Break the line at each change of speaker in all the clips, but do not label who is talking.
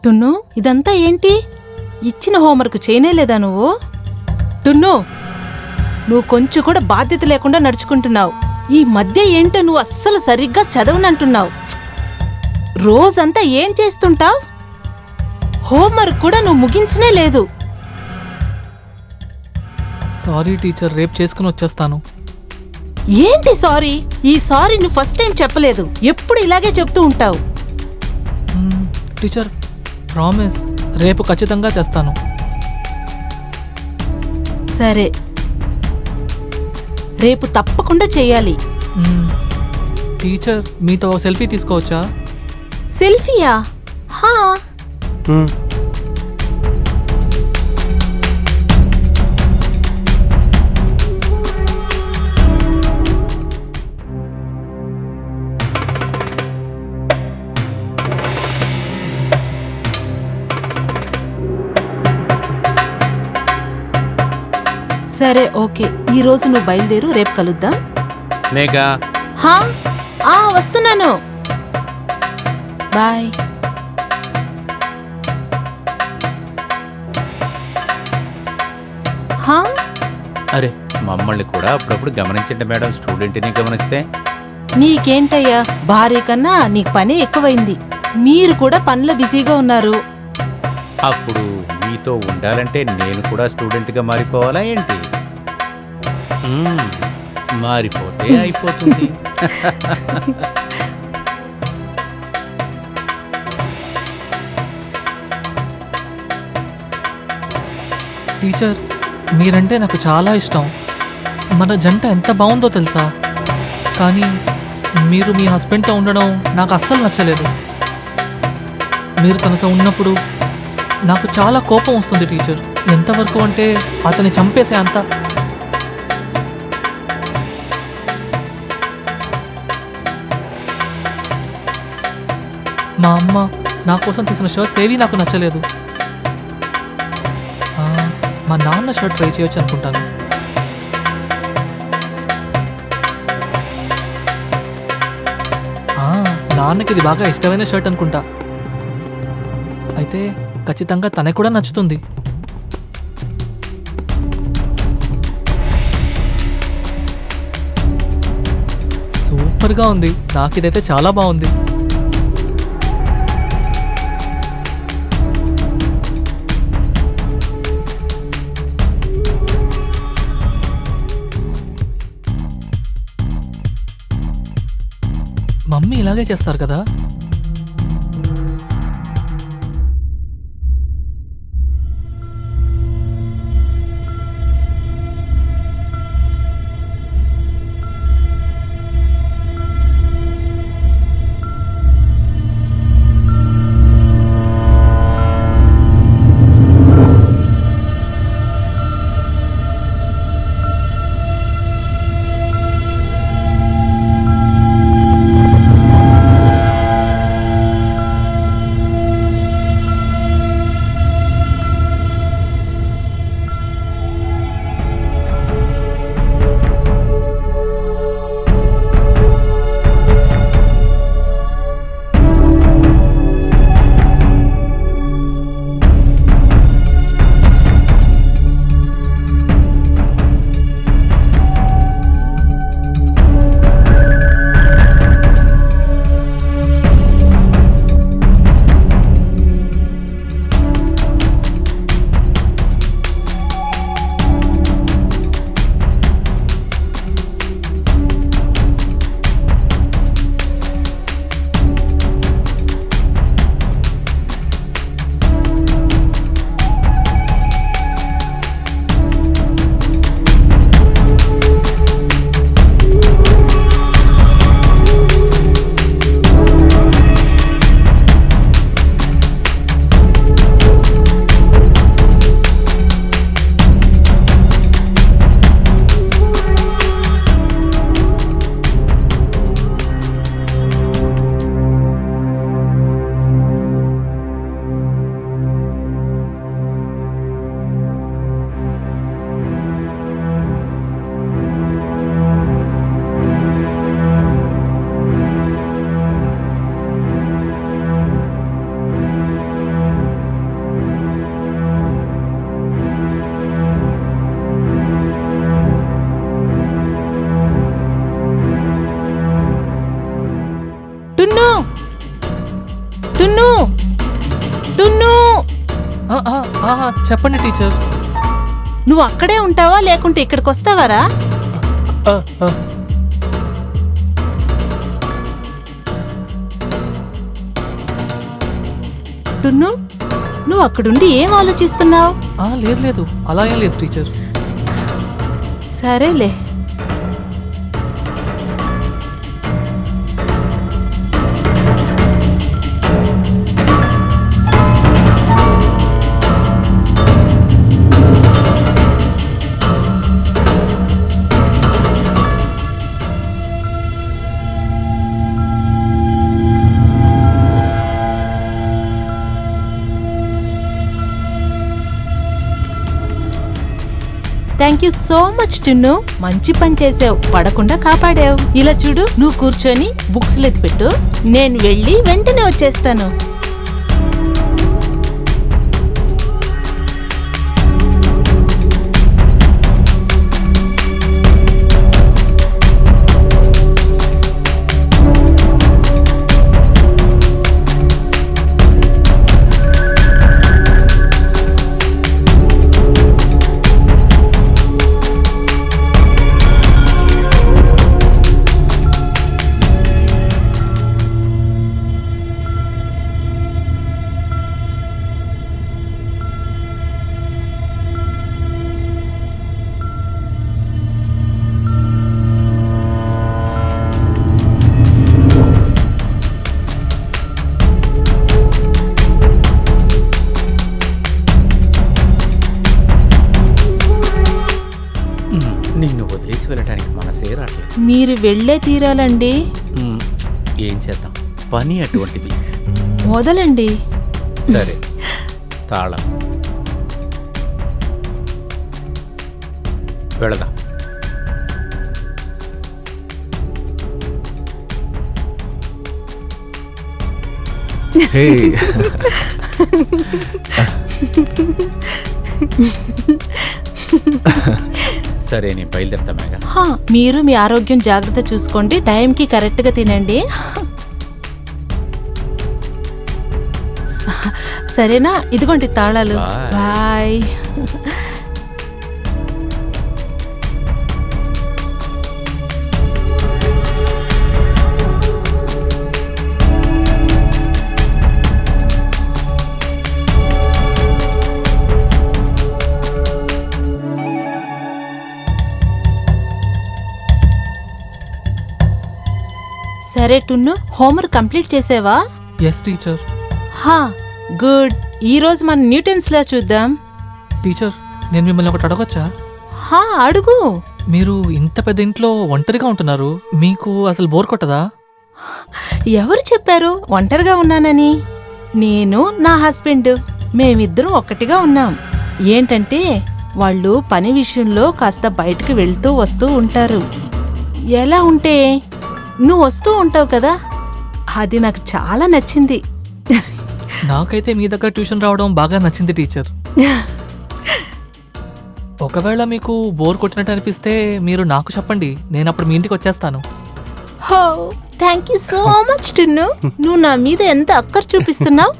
టున్ను, ఇదంతా ఏంటి? ఇచ్చిన హోంవర్క్ చేయనేలేదా నువ్వు? టున్ను, నువ్వు కొంచెం కూడా బాధ్యత లేకుండా నడుచుకుంటున్నావు. ఈ మధ్య ఏంటో నువ్వు అస్సలు సరిగ్గా చదవనంటున్నావు. రోజంతా ఏం చేస్తుంటావు? హోంవర్క్ కూడా నువ్వు ముగించనే లేదు.
సారీ టీచర్, రేపు చేసుకుని వచ్చేస్తాను.
ఏంటి సారీ? ఈ సారీ నువ్వు ఫస్ట్ టైం చెప్పలేదు. ఎప్పుడు ఇలాగే చెప్తూ ఉంటావు.
టీచర్, ప్రామిస్, రేపు ఖచ్చితంగా తెస్తాను.
సరే, రేపు తప్పకుండా చెయ్యాలి.
టీచర్, మీతో సెల్ఫీ తీసుకోవచ్చా?
సెల్ఫీయా? హా. సరే, ఓకే. ఈ రోజు నువ్వు బయలుదేరు, రేపు కలుద్దాం.
మేఘా,
హా, వస్తున్నాను. బాయ్. హా,
అరే మమ్మల్ని కూడా అప్పుడప్పుడు గమనించండి మేడం. స్టూడెంట్ని గమనిస్తే
నీకేంటయ్యా, భార్య కన్నా నీకు పని ఎక్కువైంది. మీరు కూడా పనిలో బిజీగా ఉన్నారు.
అప్పుడు మీతో ఉండాలంటే నేను కూడా స్టూడెంట్గా మారిపోవాలా ఏంటి? మారిపోతే అయిపోతుంది.
టీచర్, మీరంటే నాకు చాలా ఇష్టం. మన జంట ఎంత బాగుందో తెలుసా? కానీ మీరు మీ హస్బెండ్తో ఉండడం నాకు అస్సలు నచ్చలేదు. మీరు తనతో ఉన్నప్పుడు నాకు చాలా కోపం వస్తుంది టీచర్. ఎంతవరకు అంటే అతన్ని చంపేసే అంత. మా అమ్మ నా కోసం తీసిన షర్ట్స్ ఏవి నాకు నచ్చలేదు. మా నాన్న షర్ట్ ట్రై చేయొచ్చు అనుకుంటాను. నాన్నకి ఇది బాగా ఇష్టమైన షర్ట్ అనుకుంటా. అయితే ఖచ్చితంగా తనకు కూడా నచ్చుతుంది. సూపర్గా ఉంది. నాకు ఇదైతే చాలా బాగుంది. మమ్మీ ఇలాగే చేస్తారు కదా?
టున్ను టున్ను టున్ను
ఆ, ఆ, ఆ, చెప్పండి టీచర్.
నువ్వు అక్కడే ఉంటావా లేకుంటే ఇక్కడికి వస్తావారా?
ఆ, ఆ.
టున్ను నువ్వు అక్కడుండి ఏం ఆలోచిస్తున్నావు?
లేదు లేదు, అలా ఏం లేదు టీచర్.
సరేలే. Thank you so much Tinnu. మంచి పని చేసావు, పడకుండా కాపాడావు. ఇలా చూడు, నువ్వు కూర్చొని బుక్స్ ఎత్తిపెట్టు, నేను వెళ్ళి వెంటనే వచ్చేస్తాను.
నిన్ను వదిలేసి వెళ్ళడానికి మనసే రావట్లేదు.
మీరు వెళ్ళే తీరాలండి.
ఏం చేద్దాం, పని అటువంటిది.
వదలండి.
సరే, తాళం. వెళదాం.
హే
సరే, నేను బయలుదేరతా మేఘ.
మీరు మీ ఆరోగ్యం జాగ్రత్త చూసుకోండి, టైంకి కరెక్ట్ గా తినండి. సరేనా? ఇదిగోండి తాళాలు. బాయ్. సరే టున్ను, హోంవర్క్ కంప్లీట్ చేసావా?
Yes teacher.
గుడ్. ఈ రోజు మన న్యూటన్స్ లా చూద్దాం.
టీచర్, నేను మిమ్మల్ని ఒకటి అడగొచ్చా?
అడుగు.
మీరు ఇంత పెద్ద ఇంట్లో ఒంటరిగా ఉంటున్నారు, మీకు అసలు బోర్ కొట్టదా?
ఎవరు చెప్పారు ఒంటరిగా ఉన్నానని? నేను నా హస్బెండ్ మేమిద్దరం ఒక్కటిగా ఉన్నాం. ఏంటంటే వాళ్ళు పని విషయంలో కాస్త బయటికి వెళ్తూ వస్తూ ఉంటారు. ఎలా ఉంటే నువ్వు వస్తూ ఉంటావు కదా, అది నాకు చాలా నచ్చింది.
నాకైతే మీ దగ్గర ట్యూషన్ రావడం బాగా నచ్చింది టీచర్. ఒకవేళ మీకు బోర్ కొట్టినట్టు అనిపిస్తే మీరు నాకు చెప్పండి, నేను అప్పుడు మీ ఇంటికి వచ్చేస్తాను.
హో, thank you so much Tinnu. నువ్వు నా మీద ఎంత అక్కర చూపిస్తున్నావు.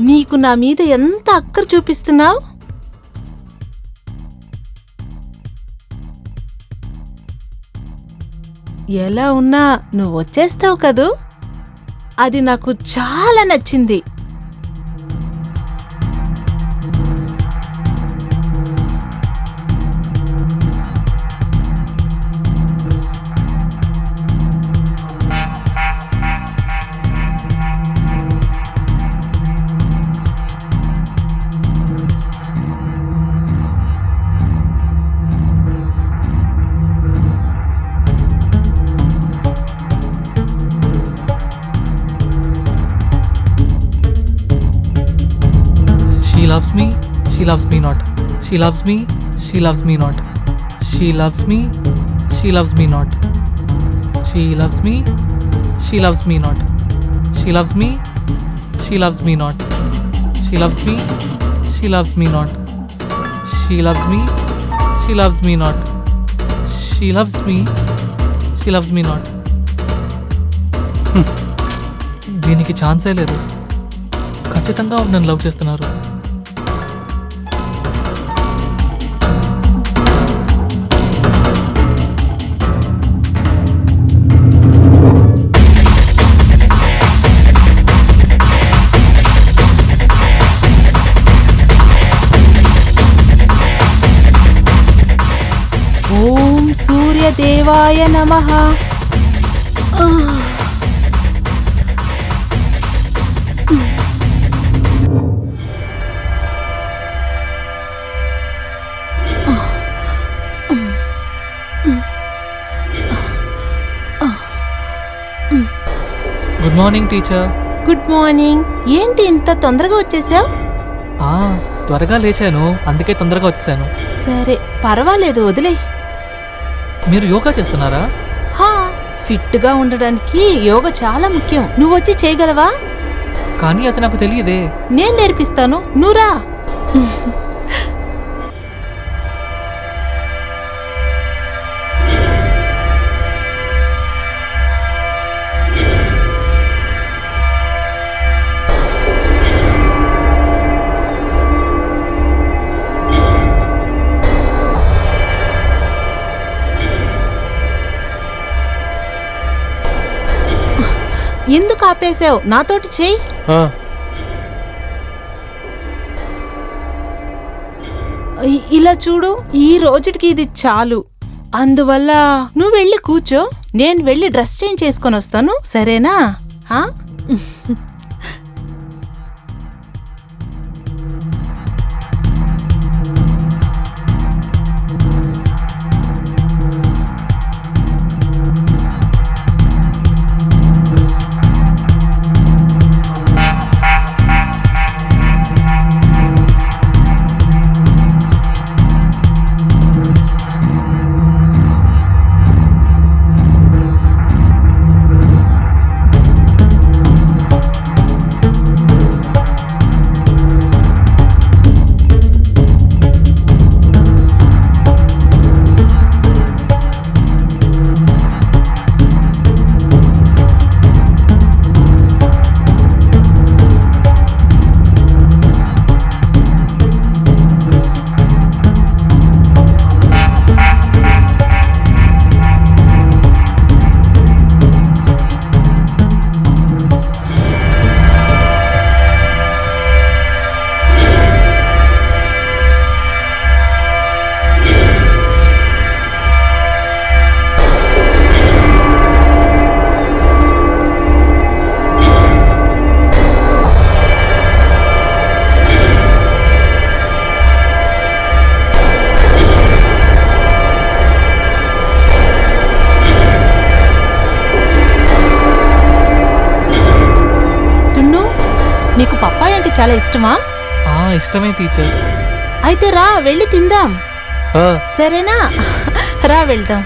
నీకు నా మీద ఎంత అక్కర చూపిస్తున్నావు. ఎలా ఉన్నా నువ్వు వచ్చేస్తావు కదూ, అది నాకు చాలా నచ్చింది.
She loves me, she loves me not. She loves me, she loves me not. She loves me, she loves me not. She loves me, she loves me not. She loves me, she loves me not. She loves me. She loves me not. She loves me. She loves me not. She loves me. She loves me not. దీనికి ఛాన్సే లేదు. ఖచ్చితంగా నన్ను love చేస్తున్నారు.
ఓం సూర్యదేవాయ నమః.
Good morning teacher.
Good morning. ఏంటి ఇంత తొందరగా వచ్చేసావు?
త్వరగా లేచాను, అందుకే తొందరగా వచ్చేసాను.
సరే పర్వాలేదు, వదిలే.
మీరు యోగా చేస్తున్నారా?
ఫిట్గా ఉండడానికి యోగా చాలా ముఖ్యం. నువ్వు వచ్చి చేయగలవా?
కానీ అది నాకు తెలియదే.
నేను నేర్పిస్తాను, నువ్వురా. ఎందుకు ఆపేసావు? నాతోటి చెయ్యి. ఇలా చూడు, ఈ రోజుకి ఇది చాలు. అందువల్ల నువ్వు వెళ్ళి కూర్చో, నేను వెళ్ళి డ్రెస్ చేంజ్ చేసుకొని వస్తాను, సరేనా? నీకు పప్పాయ అంటే చాలా ఇష్టమా?
ఇష్టమే టీచర్.
అయితే రా, వెళ్ళి తిందాం, సరేనా? రా వెళ్దాం.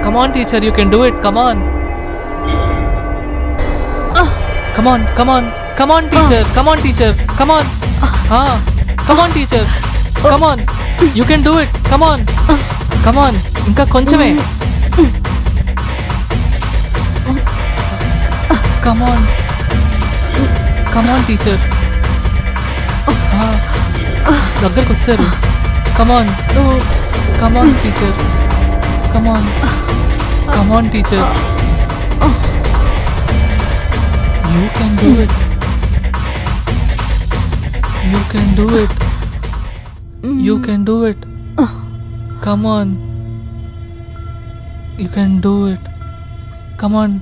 Come on teacher, you can do it. Come on. Come on, come on. Come on teacher. Come on teacher. Come on. Come on teacher. Come on. You can do it. Come on. Come on. ఇంకా కొంచెమే. Come on. Come on teacher. దగ్గరకు వచ్చారు. Come on. Come on teacher. Come on. Come on teacher. You can do it. You can do it. You can do it. Come on. You can do it. Come on.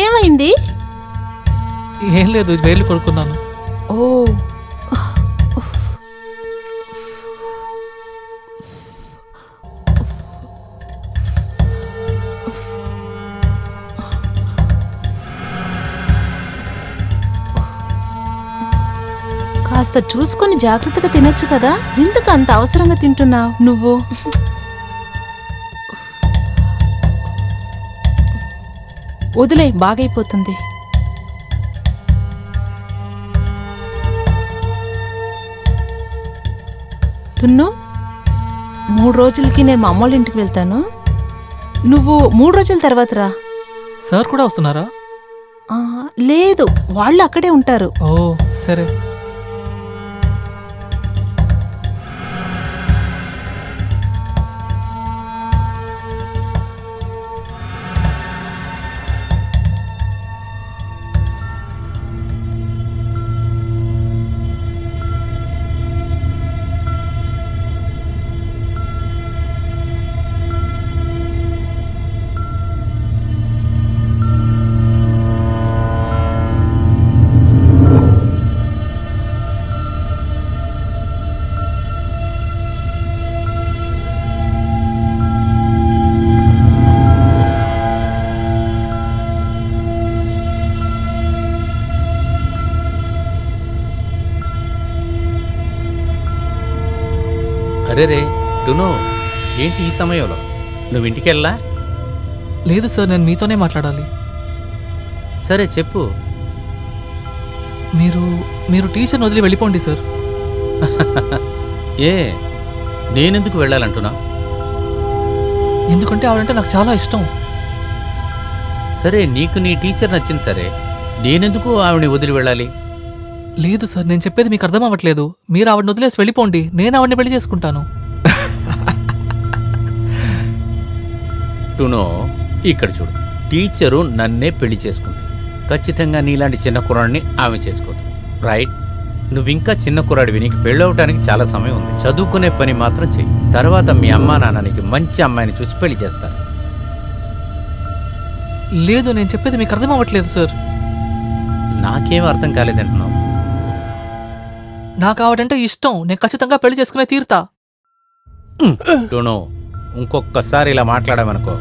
ఏమైంది?
ఏం లేదు, వేలు కొడుకున్నాను.
ఓ, కాస్త చూసుకొని జాగ్రత్తగా తినొచ్చు కదా. ఎందుకు అంత అవసరంగా తింటున్నావు నువ్వు? వదిలే, బాగైపోతుంది. టున్ను, 3 రోజులకి నేను మా అమ్మోళ్ళ ఇంటికి వెళ్తాను. నువ్వు 3 రోజుల తర్వాత రా.
సార్ కూడా వస్తున్నారా?
ఆ, లేదు, వాళ్ళు అక్కడే ఉంటారు.
ఓ సరే.
అరే రే డును, ఏంటి ఈ సమయంలో? నువ్వు ఇంటికెళ్ళా?
లేదు సార్, నేను మీతోనే మాట్లాడాలి.
సరే చెప్పు.
మీరు టీచర్ని వదిలి వెళ్ళిపోండి సార్.
ఏ, నేనెందుకు వెళ్ళాలంటున్నా?
ఎందుకంటే ఆవిడంటే నాకు చాలా ఇష్టం.
సరే, నీకు నీ టీచర్ నచ్చింది సరే, నేనెందుకు ఆవిడని వదిలి వెళ్ళాలి?
లేదు సార్, నేను చెప్పేది మీకు అర్థం అవ్వట్లేదు. మీరు ఆవిడని వదిలేసి వెళ్ళిపోండి, నేను ఆవిడని పెళ్లి చేసుకుంటాను.
టునో, ఇక్కడ చూడు, టీచరు నన్నే పెళ్లి చేసుకుంది. ఖచ్చితంగా నీలాంటి చిన్న కుర్రాడిని ఆమె చేసుకోదు, రైట్? నువ్వింకా చిన్న కుర్రాడివి, నీకు పెళ్ళవటానికి చాలా సమయం ఉంది. చదువుకునే పని మాత్రం చెయ్యి. తర్వాత మీ అమ్మా నాన్న నీకు మంచి అమ్మాయిని చూసి పెళ్లి చేస్తారు.
లేదు, నేను చెప్పేది మీకు అర్థం అవ్వట్లేదు సార్.
నాకేం అర్థం కాలేదంటున్నావు?
నాకు ఆవిడంటే ఇష్టం, నేను ఖచ్చితంగా పెళ్లి చేసుకునే తీరుతా.
టునో, ఇంకొకసారి ఇలా మాట్లాడామనుకో,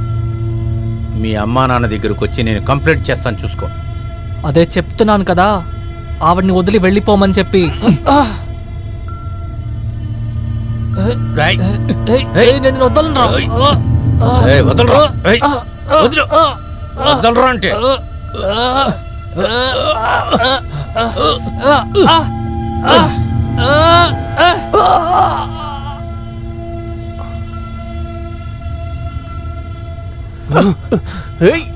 మీ అమ్మా నాన్న దగ్గరకు వచ్చి నేను కంప్లైంట్ చేస్తాను, చూసుకో.
అదే చెప్తున్నాను కదా, ఆవిడ్ని వదిలి వెళ్ళిపోమని చెప్పి. నేను వదలనురా.
వదలరా అంటే రేయ్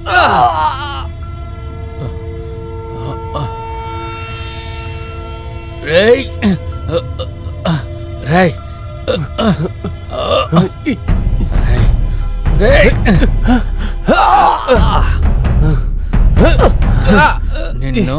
రేయ్ రేయ్ నిన్ను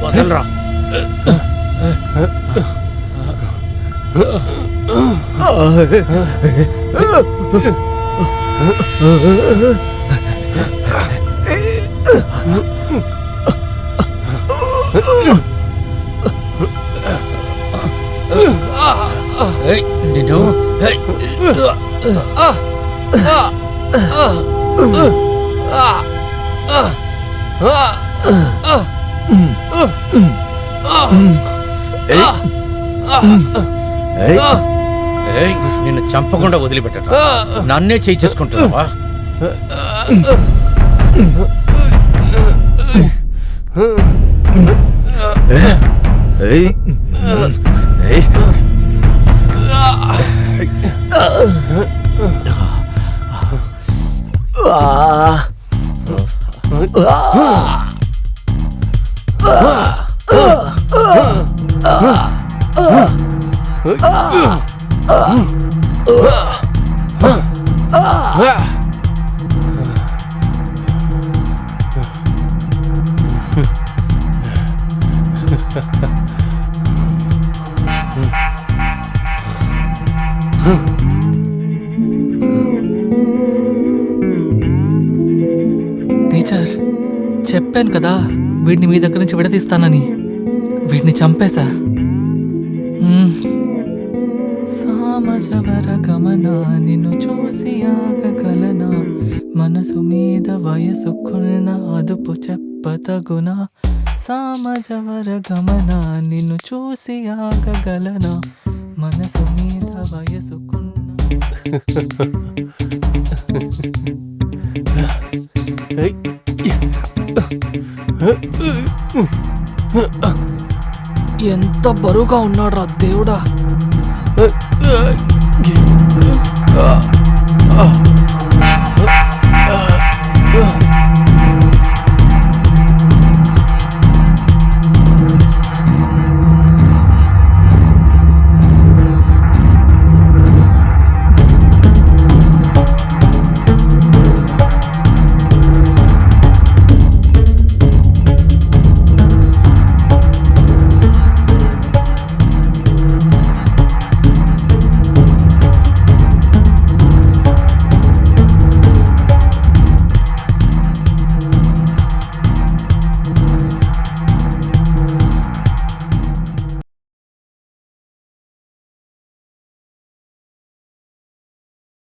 వదలరా. నిన్ను ఏయ్, నిన్ను చంపకుండా వదిలిపెట్టరా? నన్నే చేయి చేసుకుంటున్నావా?
ఏయ్, ఏయ్.
టీచర్, చెప్పాను కదా వీడిని మీ దగ్గర నుంచి విడదీస్తానని. వీడిని చంపేశా. సామజవర గమన నిన్ను చూసి ఆగగలనా, మనసు మీద వయసుకున్న అదుపు చెప్పతగునా. సామజవర గమన నిన్ను చూసి ఆగగలనా, మనసు మీద వయసుకున్న. ఎంత బరువుగా ఉన్నాడు రా దేవుడా.